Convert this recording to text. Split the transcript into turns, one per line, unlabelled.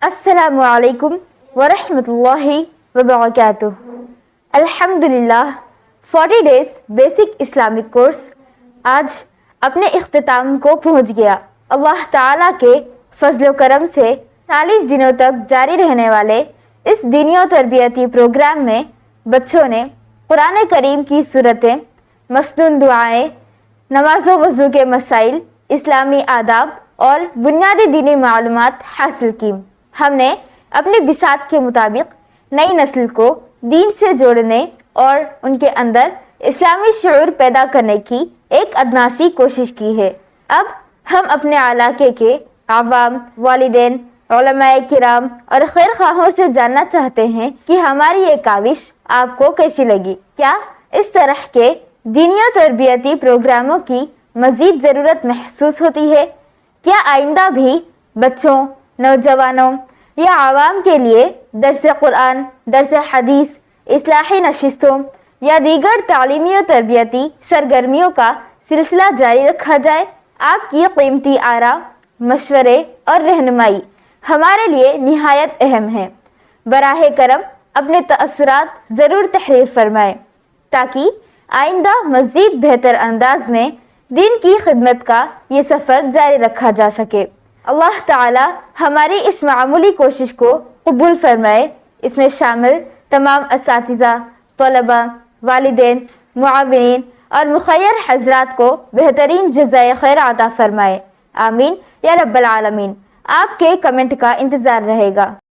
السلام علیکم ورحمۃ اللہ وبرکاتہ۔ الحمدللہ 40 days بیسک اسلامک کورس آج اپنے اختتام کو پہنچ گیا۔ اللہ تعالیٰ کے فضل و کرم سے 40 دنوں تک جاری رہنے والے اس دینی و تربیتی پروگرام میں بچوں نے قرآن کریم کی سورتیں، مسنون دعائیں، نماز و وضو کے مسائل، اسلامی آداب اور بنیادی دینی معلومات حاصل کی۔ ہم نے اپنی بساط کے مطابق نئی نسل کو دین سے جوڑنے اور ان کے اندر اسلامی شعور پیدا کرنے کی ایک ادنا سی کوشش کی ہے۔ اب ہم اپنے علاقے کے عوام، والدین، علماء کرام اور خیر خواہوں سے جاننا چاہتے ہیں کہ ہماری یہ کاوش آپ کو کیسی لگی۔ کیا اس طرح کے دینی و تربیتی پروگراموں کی مزید ضرورت محسوس ہوتی ہے؟ کیا آئندہ بھی بچوں، نوجوانوں یا عوام کے لیے درس قرآن، درس حدیث، اصلاحی نشستوں یا دیگر تعلیمی و تربیتی سرگرمیوں کا سلسلہ جاری رکھا جائے؟ آپ کی قیمتی آراء، مشورے اور رہنمائی ہمارے لیے نہایت اہم ہیں۔ براہ کرم اپنے تاثرات ضرور تحریر فرمائیں تاکہ آئندہ مزید بہتر انداز میں دین کی خدمت کا یہ سفر جاری رکھا جا سکے۔ اللہ تعالی ہماری اس معمولی کوشش کو قبول فرمائے۔ اس میں شامل تمام اساتذہ، طلباء، والدین، معاونین اور مخیر حضرات کو بہترین جزائے خیر عطا فرمائے۔ آمین یا رب العالمین۔ آپ کے کمنٹ کا انتظار رہے گا۔